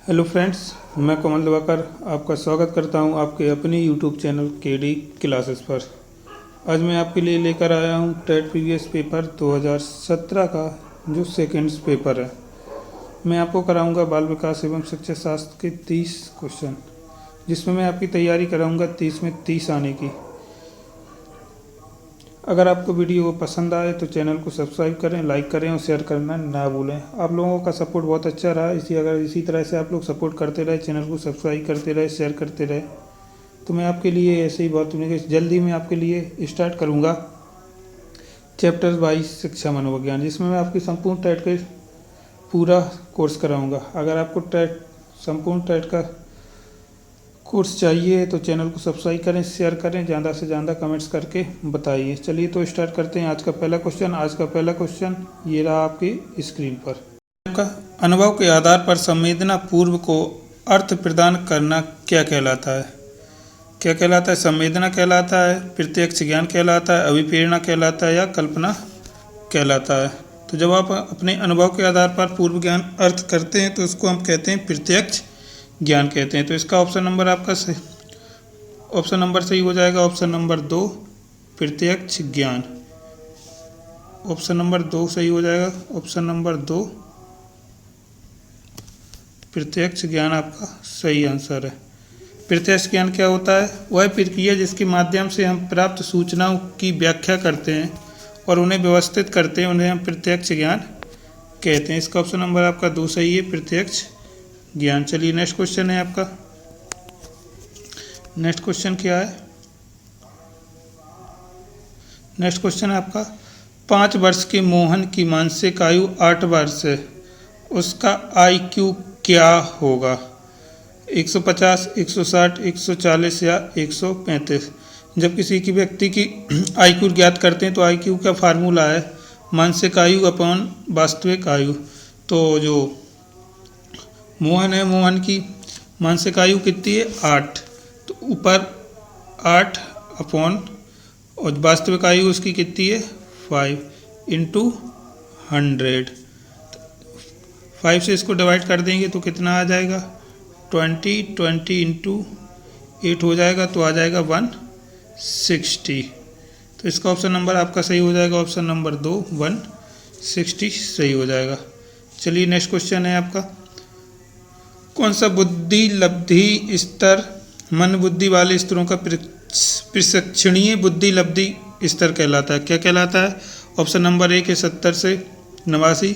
Hello friends, मैं कमल दिवाकर आपका स्वागत करता हूं आपके अपने यूट्यूब चैनल केडी क्लासेस पर। आज मैं आपके लिए लेकर आया हूं टेट प्रीवियस पेपर 2017 का जो सेकेंड्स पेपर है। मैं आपको कराऊंगा बाल विकास एवं शिक्षा शास्त्र के 30 क्वेश्चन, जिसमें मैं आपकी तैयारी कराऊंगा 30 में 30 आने की। अगर आपको वीडियो पसंद आए तो चैनल को सब्सक्राइब करें, लाइक करें और शेयर करना ना भूलें। आप लोगों का सपोर्ट बहुत अच्छा रहा, अगर इसी तरह से आप लोग सपोर्ट करते रहे, चैनल को सब्सक्राइब करते रहे, शेयर करते रहे, तो मैं आपके लिए ऐसे ही बहुत जल्दी मैं आपके लिए स्टार्ट करूँगा चैप्टर 22 शिक्षा मनोविज्ञान, जिसमें मैं आपकी संपूर्ण टेट के पूरा कोर्स कराऊँगा। अगर आपको संपूर्ण टेट का कोर्स चाहिए तो चैनल को सब्सक्राइब करें, शेयर करें, ज़्यादा से ज़्यादा कमेंट्स करके बताइए। चलिए तो स्टार्ट करते हैं आज का पहला क्वेश्चन ये रहा आपकी स्क्रीन पर। आपका अनुभव के आधार पर संवेदना पूर्व को अर्थ प्रदान करना क्या कहलाता है? क्या कहलाता है? संवेदना कहलाता है, प्रत्यक्ष ज्ञान कहलाता है, अभिप्रेरणा कहलाता है या कल्पना कहलाता है? तो जब आप अपने अनुभव के आधार पर पूर्व ज्ञान अर्थ करते हैं तो उसको हम कहते हैं प्रत्यक्ष ज्ञान कहते हैं। तो इसका ऑप्शन नंबर आपका ऑप्शन नंबर सही हो जाएगा, ऑप्शन नंबर 2 प्रत्यक्ष ज्ञान। ऑप्शन नंबर 2 सही हो जाएगा, ऑप्शन नंबर 2 प्रत्यक्ष ज्ञान आपका सही आंसर है। प्रत्यक्ष ज्ञान क्या होता है? वह प्रक्रिया जिसके माध्यम से हम प्राप्त सूचनाओं की व्याख्या करते हैं और उन्हें व्यवस्थित करते हैं, उन्हें हम प्रत्यक्ष ज्ञान कहते हैं। इसका ऑप्शन नंबर आपका 2 सही है, प्रत्यक्ष ज्ञान। चलिए नेक्स्ट क्वेश्चन है आपका। नेक्स्ट क्वेश्चन क्या है? नेक्स्ट क्वेश्चन है आपका 5 वर्ष के मोहन की मानसिक आयु 8 वर्ष है, उसका IQ क्या होगा? 150, 160, 140 या 135? जब किसी की व्यक्ति की IQ ज्ञात करते हैं तो IQ का फार्मूला है मानसिक आयु अपॉन वास्तविक आयु। तो जो मोहन है, मोहन की मानसिक आयु कितनी है? 8। तो ऊपर 8 अपॉन और वास्तविक आयु उसकी कितनी है? 5 इंटू 100। 5 से इसको डिवाइड कर देंगे तो कितना आ जाएगा? 20 इंटू 8 हो जाएगा तो आ जाएगा 160। तो इसका ऑप्शन नंबर आपका सही हो जाएगा, ऑप्शन नंबर 2 160 सही हो जाएगा। चलिए नेक्स्ट क्वेश्चन है आपका। कौन सा बुद्धि लब्धि स्तर मन बुद्धि वाले स्तरों का प्रशिक्षणीय बुद्धि लब्धि स्तर कहलाता है? क्या कहलाता है? ऑप्शन नंबर 1 है 70 से 89,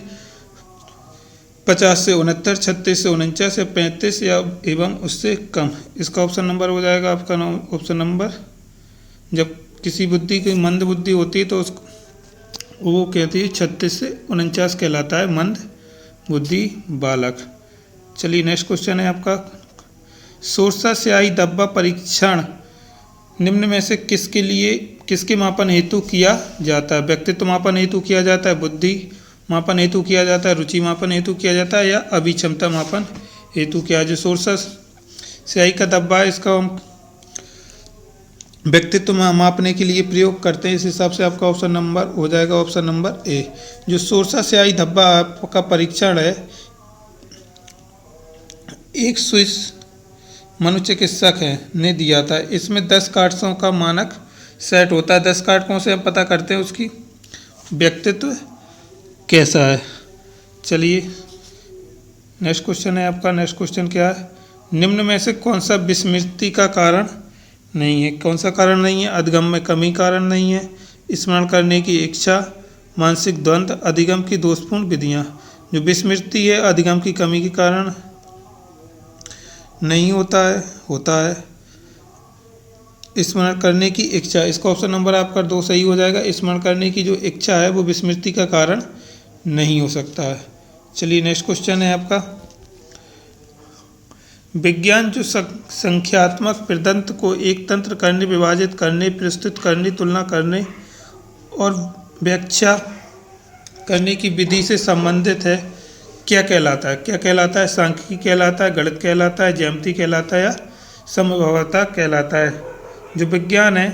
50 से 69, 36 से 49 या 35 या एवं उससे कम। इसका ऑप्शन नंबर हो जाएगा आपका ऑप्शन नंबर, जब किसी बुद्धि की मंद बुद्धि होती है तो उसको वो कहती है 36 से 49 कहलाता है मंद बुद्धि बालक। चलिए नेक्स्ट क्वेश्चन है आपका। सोरसा स्याही धब्बा परीक्षण निम्न में से किसके मापन हेतु किया जाता है? व्यक्तित्व मापन हेतु किया जाता है, बुद्धि मापन हेतु किया जाता है, रुचि मापन हेतु किया जाता है या अभिक्षमता मापन हेतु किया? जो सोरसा स्याही का धब्बा है इसका हम व्यक्तित्व मापने के लिए प्रयोग करते हैं। इस हिसाब से आपका ऑप्शन नंबर हो जाएगा ऑप्शन नंबर ए। जो सोरसा स्याही धब्बा का परीक्षण है एक स्विस मनोचिकित्सक ने दिया था। इसमें 10 कार्ड्सों का मानक सेट होता है। 10 कार्डों से हम पता करते हैं उसकी व्यक्तित्व कैसा है। चलिए नेक्स्ट क्वेश्चन है आपका। नेक्स्ट क्वेश्चन क्या है? निम्न में से कौन सा विस्मृति का कारण नहीं है? कौन सा कारण नहीं है? अधिगम में कमी कारण नहीं है, स्मरण करने की इच्छा, मानसिक द्वंद्व, अधिगम की दोषपूर्ण विधियाँ। जो विस्मृति है अधिगम की कमी के कारण नहीं होता है स्मरण करने की इच्छा। इसका ऑप्शन नंबर आपका 2 सही हो जाएगा। स्मरण करने की जो इच्छा है वो विस्मृति का कारण नहीं हो सकता है। चलिए नेक्स्ट क्वेश्चन है आपका। विज्ञान जो संख्यात्मक प्रदंत को एक तंत्र करने, विभाजित करने, प्रस्तुत करने, तुलना करने और व्याख्या करने की विधि से संबंधित है क्या कहलाता है? क्या कहलाता है? सांख्यिकी कहलाता है, गणित कहलाता है, ज्यामिति कहलाता है या समभावता कहलाता है? जो विज्ञान है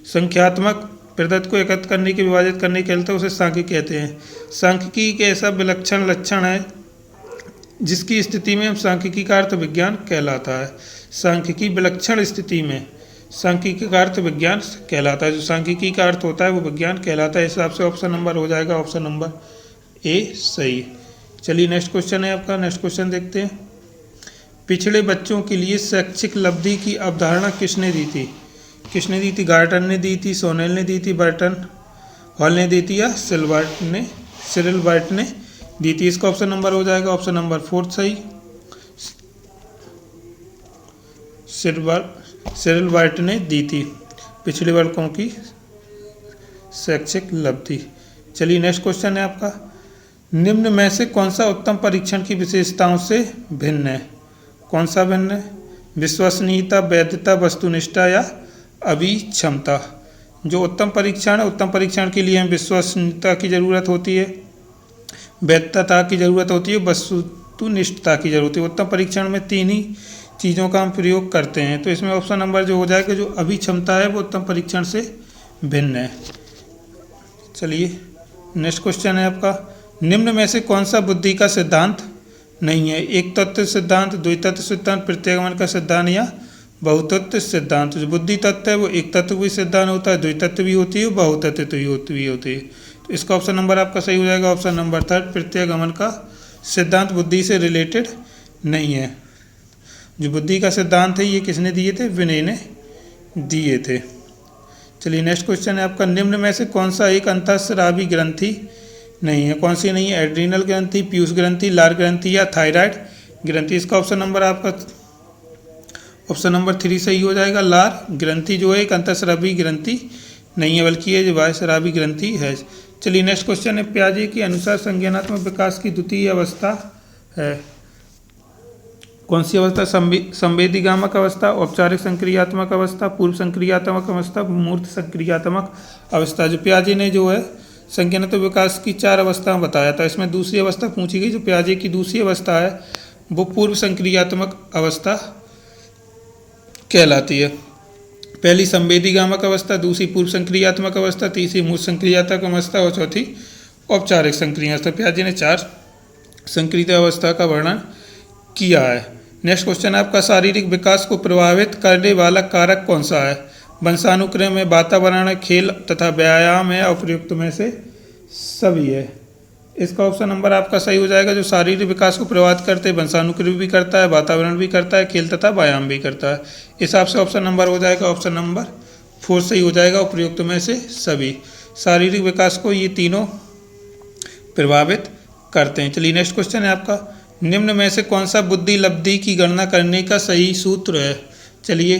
संख्यात्मक प्रदत्त को एकत्र करने के, विभाजित करने के लिए उसे सांख्यिकी कहते हैं। सांख्यिकी के ऐसा विलक्षण लक्षण है जिसकी स्थिति में हम सांख्यिकी का अर्थ विज्ञान कहलाता है। सांख्यिकी विलक्षण स्थिति में सांख्यिकी का अर्थ विज्ञान कहलाता है। जो सांख्यिकी का अर्थ होता है वो विज्ञान कहलाता है। इस हिसाब से ऑप्शन नंबर हो जाएगा ऑप्शन नंबर ए सही। चलिए नेक्स्ट क्वेश्चन है आपका। नेक्स्ट क्वेश्चन देखते हैं। पिछड़े बच्चों के लिए शैक्षिक लब्धि की अवधारणा किसने दी थी? किसने दी थी? गार्टन ने दी थी, सोनेल ने दी थी, बर्टन हॉल ने दी थी या सिरिल वाइट ने दी थी? इसका ऑप्शन नंबर हो जाएगा ऑप्शन नंबर 4 सही। सिरिल वाइट ने दी थी पिछड़े वर्गों की शैक्षिक लब्धि। चलिए नेक्स्ट क्वेश्चन है आपका। निम्न में से कौन सा उत्तम परीक्षण की विशेषताओं से भिन्न है? कौन सा भिन्न है? विश्वसनीयता, वैधता, वस्तुनिष्ठता या अभिक्षमता। जो उत्तम परीक्षण है, उत्तम परीक्षण के लिए हमें विश्वसनीयता की ज़रूरत होती है, वैधता की ज़रूरत होती है, वस्तुनिष्ठता की ज़रूरत है। उत्तम परीक्षण में 3 ही चीज़ों का हम प्रयोग करते हैं। तो इसमें ऑप्शन नंबर जो हो जाएगा, जो अभिक्षमता है वो उत्तम परीक्षण से भिन्न है। चलिए नेक्स्ट क्वेश्चन है आपका। निम्न में से कौन सा बुद्धि का सिद्धांत नहीं है? एक तत्व सिद्धांत, द्वितत्व सिद्धांत, प्रत्यागमन का सिद्धांत या बहुतत्व सिद्धांत। जो बुद्धि तत्व है वो एक तत्व भी सिद्धांत होता है, द्वितत्व भी होती है, बहुतत्व भी होती है। तो इसका ऑप्शन नंबर आपका सही हो जाएगा ऑप्शन नंबर 3। प्रत्यागमन का सिद्धांत बुद्धि से रिलेटेड नहीं है। जो बुद्धि का सिद्धांत है ये किसने दिए थे? विनय ने दिए थे। चलिए नेक्स्ट क्वेश्चन है आपका। निम्न में से कौन सा एक अंतःस्रावी ग्रंथि नहीं है? कौन सी नहीं है? एड्रीनल ग्रंथि, पीयूष ग्रंथि, लार ग्रंथि या थायराइड ग्रंथि। इसका ऑप्शन नंबर आपका ऑप्शन नंबर 3 सही हो जाएगा। लार ग्रंथि जो है एक अंतःस्रावी ग्रंथि नहीं है, बल्कि ये जो बाह्यस्रावी ग्रंथि है। चलिए नेक्स्ट क्वेश्चन है। पियाजे के अनुसार संज्ञानात्मक विकास की द्वितीय अवस्था है? कौन सी अवस्था? संवेदीगामक अवस्था, औपचारिक संक्रियात्मक अवस्था, पूर्व संक्रियात्मक अवस्था, मूर्त संक्रियात्मक अवस्था। जो पियाजे ने जो है संज्ञानात्मक विकास की 4 अवस्था बताया था, इसमें दूसरी अवस्था पूछी गई। जो पियाजे की दूसरी अवस्था है वो पूर्व संक्रियात्मक अवस्था कहलाती है। पहली संवेदीगामक अवस्था, दूसरी पूर्व संक्रियात्मक अवस्था, तीसरी मूर्त संक्रियात्मक अवस्था और चौथी औपचारिक संक्रियात्मक। पियाजे ने 4 संक्रिय अवस्था का वर्णन किया है। नेक्स्ट क्वेश्चन है आपका। शारीरिक विकास को प्रभावित करने वाला कारक कौन सा है? वंशानुक्रम है, वातावरण है, खेल तथा व्यायाम है, उपयुक्त में से सभी है। इसका ऑप्शन नंबर आपका सही हो जाएगा। जो शारीरिक विकास को प्रभावित करते हैं, वंशानुक्रम भी करता है, वातावरण भी करता है, खेल तथा व्यायाम भी करता है। इस हिसाब से ऑप्शन नंबर हो जाएगा ऑप्शन नंबर 4 सही हो जाएगा, उपयुक्त में से सभी। शारीरिक विकास को ये तीनों प्रभावित करते हैं। चलिए नेक्स्ट क्वेश्चन है आपका। निम्न में से कौन सा बुद्धि लब्धि की गणना करने का सही सूत्र है? चलिए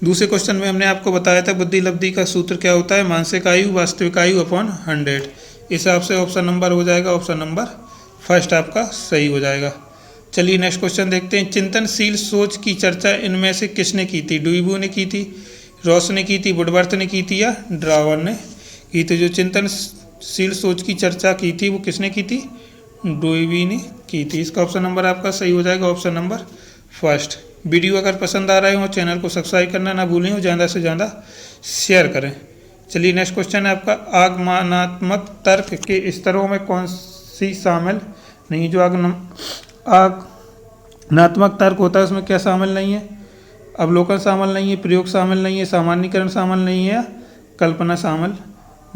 दूसरे क्वेश्चन में हमने आपको बताया था बुद्धि लब्धि का सूत्र क्या होता है? मानसिक आयु वास्तविक आयु अपॉन 100। इस हिसाब से ऑप्शन नंबर हो जाएगा ऑप्शन नंबर 1 आपका सही हो जाएगा। चलिए नेक्स्ट क्वेश्चन देखते हैं। चिंतनशील सोच की चर्चा इनमें से किसने की थी? डुइबो ने की थी, रॉस ने की थी, वुडवर्थ ने की थी या ड्रावर ने की थी? जो चिंतनशील सोच की चर्चा की थी वो किसने की थी? डुइबो ने की थी। इसका ऑप्शन नंबर आपका सही हो जाएगा ऑप्शन नंबर 1। वीडियो अगर पसंद आ रहे हो चैनल को सब्सक्राइब करना ना भूलें और ज़्यादा से ज़्यादा शेयर करें। चलिए नेक्स्ट क्वेश्चन है आपका। आगमनात्मक तर्क के स्तरों में कौन सी शामिल नहीं? जो आगमनात्मक तर्क होता है उसमें क्या शामिल नहीं है? अवलोकन शामिल नहीं है, प्रयोग शामिल नहीं है, सामान्यीकरण शामिल नहीं है, कल्पना शामिल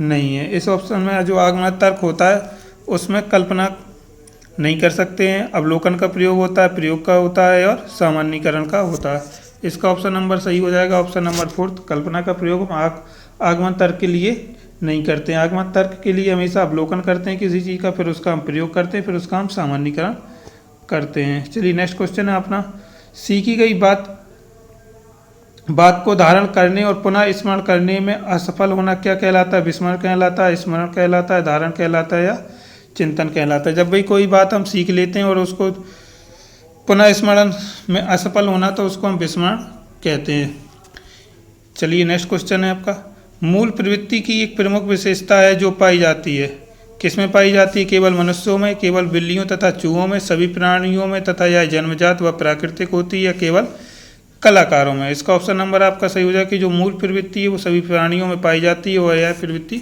नहीं है। इस ऑप्शन में जो आगमनात्मक तर्क होता है उसमें कल्पना नहीं कर सकते हैं, अवलोकन का प्रयोग होता है, प्रयोग का होता है और सामान्यीकरण का होता है। इसका ऑप्शन नंबर सही हो जाएगा ऑप्शन नंबर 4। कल्पना का प्रयोग आगमन तर्क के लिए नहीं करते हैं। आगमन तर्क के लिए हमेशा अवलोकन करते हैं किसी चीज़ का, फिर उसका हम प्रयोग करते हैं, फिर उसका हम सामान्यीकरण करते हैं। चलिए नेक्स्ट क्वेश्चन है अपना। सीखी गई बात को धारण करने और पुनः स्मरण करने में असफल होना क्या कहलाता है? विस्मरण कहलाता है, स्मरण कहलाता है, धारण कहलाता है या चिंतन कहलाता है? जब भी कोई बात हम सीख लेते हैं और उसको पुनः स्मरण में असफल होना तो उसको हम विस्मरण कहते हैं। चलिए नेक्स्ट क्वेश्चन है आपका। मूल प्रवृत्ति की एक प्रमुख विशेषता है जो पाई जाती है, किसमें पाई जाती है? केवल मनुष्यों में, केवल बिल्लियों तथा चूहों में, सभी प्राणियों में तथा यह जन्मजात व प्राकृतिक होती है या केवल कलाकारों में? इसका ऑप्शन नंबर आपका सही हो जाएगा कि जो मूल प्रवृत्ति है वो सभी प्राणियों में पाई जाती है और यह प्रवृत्ति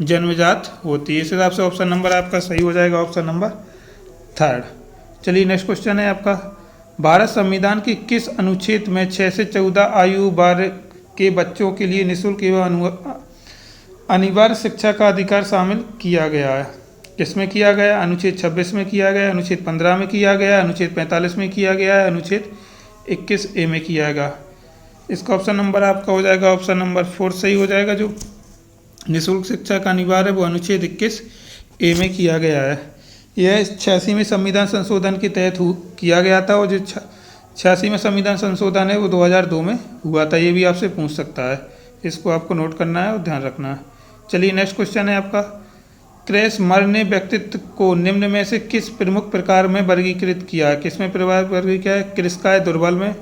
जन्मजात होती है। इस हिसाब से ऑप्शन नंबर आपका सही हो जाएगा ऑप्शन नंबर 3। चलिए नेक्स्ट क्वेश्चन है आपका, भारत संविधान के किस अनुच्छेद में 6 से 14 आयु वर्ग के बच्चों के लिए निःशुल्क एवं अनिवार्य शिक्षा का अधिकार शामिल किया गया है? किसमें किया गया? अनुच्छेद 26 में किया गया, अनुच्छेद 15 में किया गया, अनुच्छेद 45 में किया गया है, अनुच्छेद 21A में किया गया। इसका ऑप्शन नंबर आपका हो जाएगा ऑप्शन नंबर 4 सही हो जाएगा। जो निःशुल्क शिक्षा का अनिवार्य है वो अनुच्छेद 21A में किया गया है। यह 86वें संविधान संशोधन के तहत किया गया था, और जो 86वें संविधान संशोधन है वो 2002 में हुआ था। ये भी आपसे पूछ सकता है, इसको आपको नोट करना है और ध्यान रखना है। चलिए नेक्स्ट क्वेश्चन है आपका, क्रेसमर ने व्यक्तित्व को निम्न में से किस प्रमुख प्रकार में वर्गीकृत किया है? किसमें वर्गीकृत किया है? कृशकाय, दुर्बल में,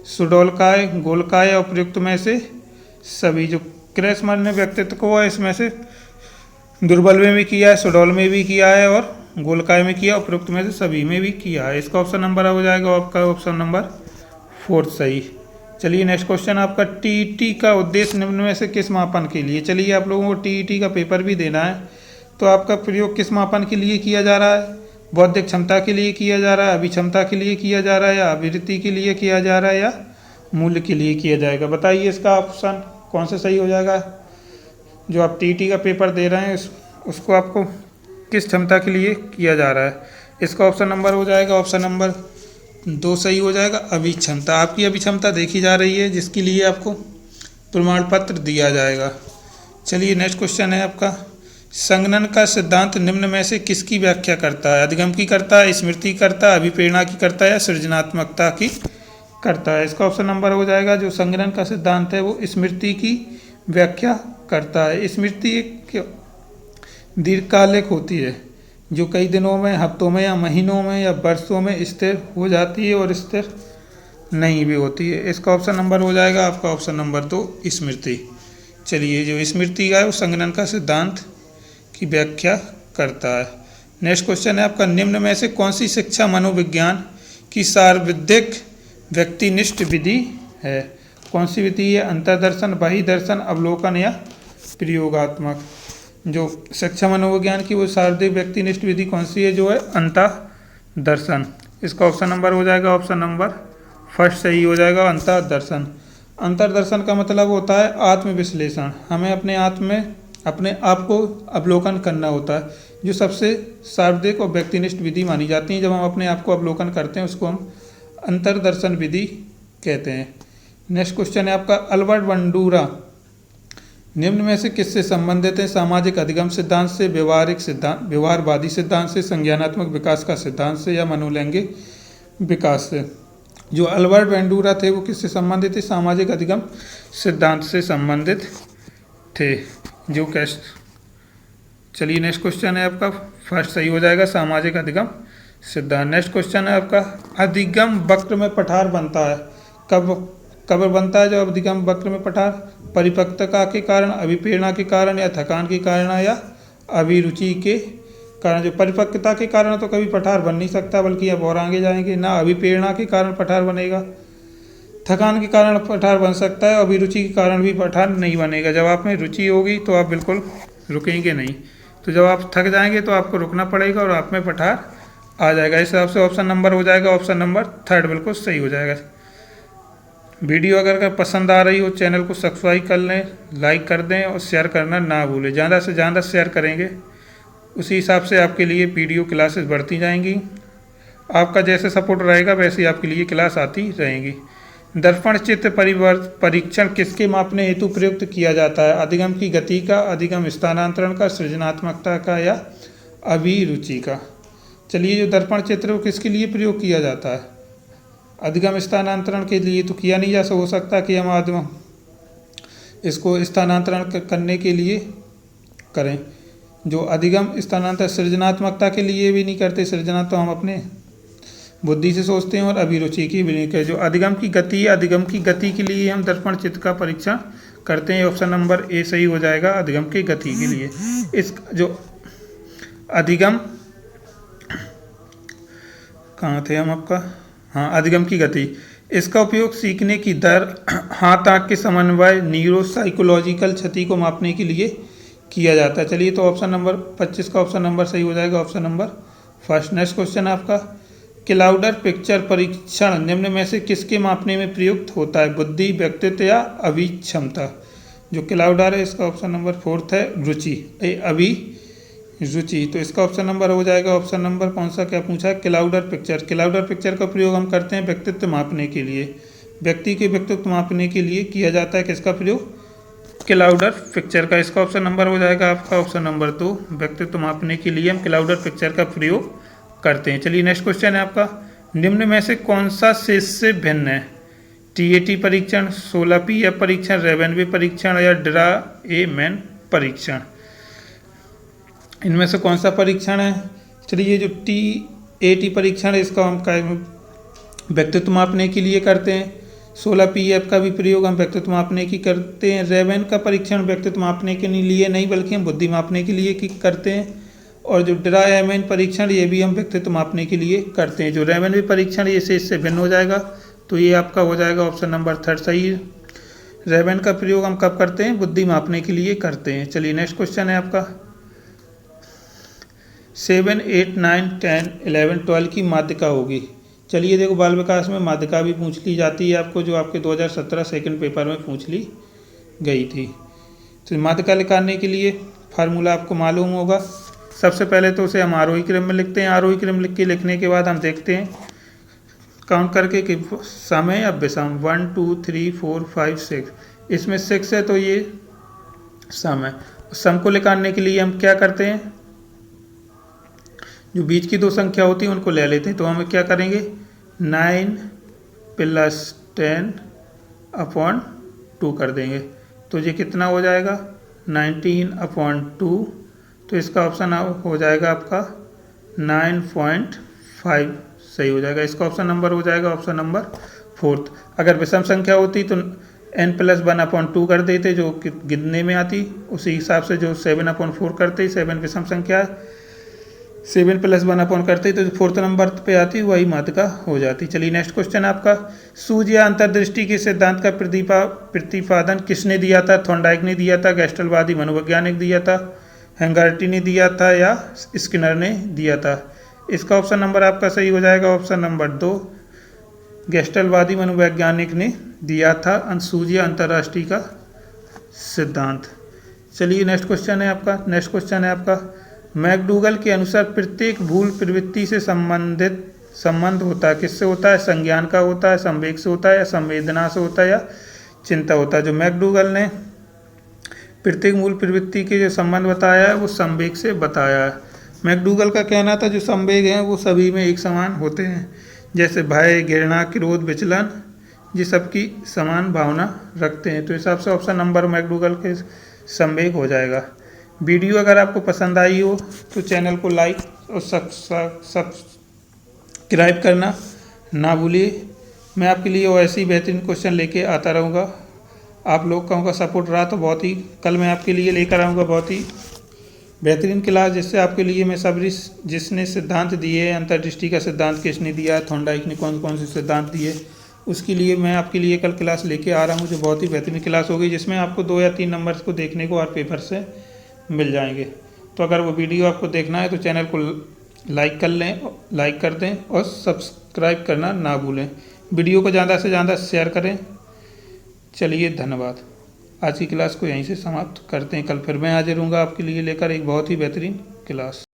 सुडौलकाय, गोलकाय और प्रयुक्त में से सभी। जो क्रेसमर ने व्यक्तित्व को है इसमें से दुर्बल में भी किया है, सुडौल में भी किया है और गोलकाय में किया और प्रयुक्त में से सभी में भी किया है। इसका ऑप्शन नंबर हो जाएगा आपका ऑप्शन नंबर 4 सही। चलिए नेक्स्ट क्वेश्चन आपका, टीईटी का उद्देश्य निम्न में से किस मापन के लिए? चलिए आप लोगों को टीईटी का पेपर भी देना है, तो आपका प्रयोग किस मापन के लिए किया जा रहा है? बौद्धिक क्षमता के लिए किया जा रहा है, अभिक्षमता के लिए किया जा रहा है, या अभिवृत्ति के लिए किया जा रहा है, या मूल्य के लिए किया जाएगा? बताइए इसका ऑप्शन कौन सा सही हो जाएगा। जो आप टीईटी का पेपर दे रहे हैं उसको आपको किस क्षमता के लिए किया जा रहा है? इसका ऑप्शन नंबर हो जाएगा ऑप्शन नंबर 2 सही हो जाएगा, अभिक्षमता। आपकी अभिक्षमता देखी जा रही है, जिसके लिए आपको प्रमाण पत्र दिया जाएगा। चलिए नेक्स्ट क्वेश्चन है आपका, संगणन का सिद्धांत निम्न में से किसकी व्याख्या करता है? अधिगम की करता है, स्मृति करता है, अभिप्रेरणा की करता है, या सृजनात्मकता की करता है? इसका ऑप्शन नंबर हो जाएगा, जो संगणन का सिद्धांत है वो स्मृति की व्याख्या करता है। स्मृति एक दीर्घकालिक होती है, जो कई दिनों में, हफ्तों में, या महीनों में, या वर्षों में स्थिर हो जाती है और स्थिर नहीं भी होती है। इसका ऑप्शन नंबर हो जाएगा आपका ऑप्शन नंबर 2 स्मृति। चलिए जो स्मृति का है वो संगणन का सिद्धांत की व्याख्या करता है। नेक्स्ट क्वेश्चन है आपका, निम्न में से कौन सी शिक्षा मनोविज्ञान की सार्वविधिक व्यक्तिनिष्ठ विधि है? कौन सी विधि है? अंतर्दर्शन, बहिर्दर्शन, अवलोकन, या प्रयोगात्मक? जो शिक्षा मनोविज्ञान की वो सार्वविधिक व्यक्तिनिष्ठ विधि कौन सी है? जो है अंतर्दर्शन। इसका ऑप्शन नंबर हो जाएगा ऑप्शन नंबर 1 सही हो जाएगा, अंतर्दर्शन। अंतर्दर्शन का मतलब होता है आत्मविश्लेषण। हमें अपने आप को अवलोकन करना होता है, जो सबसे सार्वधिक और व्यक्तिनिष्ठ विधि मानी जाती है। जब हम अपने आप को अवलोकन करते हैं उसको हम अंतर्दर्शन विधि कहते हैं। नेक्स्ट क्वेश्चन है आपका, अल्बर्ट बंडूरा निम्न में से किससे संबंधित है? सामाजिक अधिगम सिद्धांत से, व्यवहारिक सिद्धांत, व्यवहारवादी सिद्धांत से, संज्ञानात्मक विकास का सिद्धांत से, या मनोलैंगिक विकास से? जो अल्बर्ट बंडूरा थे वो किससे संबंधित थे? सामाजिक अधिगम सिद्धांत से संबंधित थे। जो कैश चलिए नेक्स्ट क्वेश्चन है आपका, फर्स्ट सही हो जाएगा, सामाजिक अधिगम सिद्धांत। नेक्स्ट क्वेश्चन है आपका, अधिगम वक्र में पठार बनता है कब बनता है? जब अधिगम वक्र में पठार परिपक्वता के कारण, अभिप्रेरणा के कारण, या थकान के कारण, या अभिरुचि के कारण। जो परिपक्वता के कारण तो कभी पठार बन नहीं सकता, बल्कि अब और आगे जाएंगे ना अभिप्रेरणा के कारण पठार बनेगा, थकान के कारण पठार बन सकता है, अभिरुचि के कारण भी पठार नहीं बनेगा। जब आप में रुचि होगी तो आप बिल्कुल रुकेंगे नहीं, तो जब आप थक जाएंगे तो आपको रुकना पड़ेगा और आप में पठार आ जाएगा। इस हिसाब से ऑप्शन नंबर हो जाएगा ऑप्शन नंबर 3 बिल्कुल सही हो जाएगा। वीडियो अगर पसंद आ रही हो चैनल को सब्सक्राइब कर लें, लाइक कर दें और शेयर करना ना भूलें। ज़्यादा से ज़्यादा शेयर करेंगे उसी हिसाब से आपके लिए वीडियो क्लासेस बढ़ती जाएंगी। आपका जैसे सपोर्ट रहेगा वैसे आपके लिए क्लास आती रहेंगी। दर्पण चित्र परीक्षण किसके मापने हेतु प्रयुक्त किया जाता है? अधिगम की गति का, अधिगम स्थानांतरण का, सृजनात्मकता का, या अभिरुचि का? चलिए जो दर्पण चित्र वो किसके लिए प्रयोग किया जाता है? अधिगम स्थानांतरण के लिए तो किया नहीं जा हो सकता कि हम अधिगम इसको स्थानांतरण करने के लिए करें। जो अधिगम स्थानांतरण सृजनात्मकता के लिए भी नहीं करते, सृजनात्मक तो हम अपने बुद्धि से सोचते हैं, और अभिरुचि की भी नहीं करते। जो अधिगम की गति है, अधिगम की गति के लिए हम दर्पण चित्र का परीक्षण करते हैं। ऑप्शन नंबर ए सही हो जाएगा, अधिगम की गति के लिए। इस जो अधिगम कहाँ थे हम आपका, हाँ अधिगम की गति, इसका उपयोग सीखने की दर, हाथ आँख के समन्वय, न्यूरोसाइकोलॉजिकल क्षति को मापने के लिए किया जाता है। चलिए तो ऑप्शन नंबर 25 का ऑप्शन नंबर सही हो जाएगा, ऑप्शन नंबर 1। नेक्स्ट क्वेश्चन आपका, क्लाउडर पिक्चर परीक्षण निम्न में से किसके मापने में प्रयुक्त होता है? बुद्धि, व्यक्तित्व या अभिक्षमता? जो क्लाउडर है इसका ऑप्शन नंबर 4 है रुचि, रुचि। तो इसका ऑप्शन नंबर हो जाएगा ऑप्शन नंबर कौन सा, क्या पूछा है? क्लाउडर पिक्चर। क्लाउडर पिक्चर का प्रयोग हम करते हैं व्यक्तित्व मापने के लिए, व्यक्ति के व्यक्तित्व मापने के लिए किया जाता है। किसका प्रयोग? क्लाउडर पिक्चर का। इसका ऑप्शन नंबर हो जाएगा आपका ऑप्शन नंबर 2, व्यक्तित्व मापने के लिए हम क्लाउडर पिक्चर का प्रयोग करते हैं। चलिए नेक्स्ट क्वेश्चन है आपका, निम्न में से कौन सा शेष से भिन्न है? टीएटी परीक्षण, 16 पीएफ परीक्षण, रेवेन्यू परीक्षण या ड्रा-ए-मैन परीक्षण? इनमें से कौन सा परीक्षण है? चलिए ये जो टीएटी परीक्षण है इसका हम व्यक्तित्व मापने के लिए करते हैं। 16 पीएफ का भी प्रयोग हम व्यक्तित्व मापने की करते हैं। रेवेन का परीक्षण व्यक्तित्व मापने के लिए नहीं बल्कि हम बुद्धि मापने के लिए करते हैं। और जो ड्रा-ए-मैन परीक्षण ये भी हम व्यक्तित्व मापने के लिए करते हैं। जो रेवेन्यू परीक्षण ये शेष से भिन्न हो जाएगा, तो ये आपका हो जाएगा ऑप्शन नंबर 3 सही है। रेवेन का प्रयोग हम कब करते हैं? बुद्धि मापने के लिए करते हैं। चलिए नेक्स्ट क्वेश्चन है आपका, 7, 8, 9, 10, 11, 12 की माध्यिका होगी। चलिए देखो बाल विकास में माध्यिका भी पूछ ली जाती है आपको, जो आपके 2017 सेकंड पेपर में पूछ ली गई थी। तो माध्यिका निकालने के लिए फार्मूला आपको मालूम होगा। सबसे पहले तो उसे हम आरोही क्रम में लिखते हैं। आरोही क्रम लिखने के बाद हम देखते हैं काउंट करके कि सम है या विषम। 1, 2, 3, 4, 5, 6, इसमें 6 है तो ये सम है। सम को निकालने के लिए हम क्या करते हैं? जो बीच की दो संख्या होती है उनको ले लेते हैं। तो हम क्या करेंगे? 9 + 10 अपॉन 2 कर देंगे। तो ये कितना हो जाएगा? 19/2। तो इसका ऑप्शन हो जाएगा आपका 9.5 सही हो जाएगा। इसका ऑप्शन नंबर हो जाएगा ऑप्शन नंबर 4। अगर विषम संख्या होती तो n+1/2 कर देते, जो गिनने में आती। उसी हिसाब से जो 7/4 करते, 7 विषम संख्या, 7 + 1 करते तो 4th नंबर पे आती, वही माध्यिका हो जाती। चलिए नेक्स्ट क्वेश्चन आपका, सूझ या अंतर्दृष्टि के सिद्धांत का प्रतिपादन किसने दिया था? थॉर्नडाइक ने दिया था, गैस्टलवादी मनोवैज्ञानिक दिया था, हेंगार्टी ने दिया था या स्किनर ने दिया था? इसका ऑप्शन नंबर आपका सही हो जाएगा ऑप्शन नंबर 2, गैस्टलवादी मनोवैज्ञानिक ने दिया था सूझ या अंतर्राष्ट्रीय का सिद्धांत। चलिए नेक्स्ट क्वेश्चन है आपका, मैकडूगल के अनुसार प्रत्येक भूल प्रवृत्ति से संबंध होता है। किससे होता है? संज्ञान का होता है, संवेग से होता है या संवेदना से होता है या चिंता होता है? जो मैकडूगल ने प्रत्येक मूल प्रवृत्ति के जो संबंध बताया है वो संवेग से बताया है। मैकडूगल का कहना था जो संवेग हैं वो सभी में एक समान होते हैं, जैसे भय, घृणा, क्रोध, विचलन, ये सबकी समान भावना रखते हैं। तो इस हिसाब से ऑप्शन नंबर मैकडूगल के संवेग हो जाएगा। वीडियो अगर आपको पसंद आई हो तो चैनल को लाइक और सब्सक्राइब करना ना भूलिए। मैं आपके लिए ऐसे ही बेहतरीन क्वेश्चन लेके आता रहूँगा। आप लोग का सपोर्ट रहा तो कल मैं आपके लिए लेकर आऊँगा बहुत ही बेहतरीन क्लास, जिससे आपके लिए मैं जिसने सिद्धांत दिए, अंतर्दृष्टि का सिद्धांत किसने दिया, थॉर्नडाइक ने कौन कौन से सिद्धांत दिए, उसके लिए मैं आपके लिए कल क्लास लेके आ रहा हूँ, जो बहुत ही बेहतरीन क्लास होगी, जिसमें आपको 2 या 3 नंबर्स को देखने को और पेपर से मिल जाएंगे। तो अगर वो वीडियो आपको देखना है तो चैनल को लाइक कर दें और सब्सक्राइब करना ना भूलें। वीडियो को ज़्यादा से ज़्यादा शेयर करें। चलिए धन्यवाद। आज की क्लास को यहीं से समाप्त करते हैं। कल फिर मैं हाजिर हूँगा आपके लिए लेकर एक बहुत ही बेहतरीन क्लास।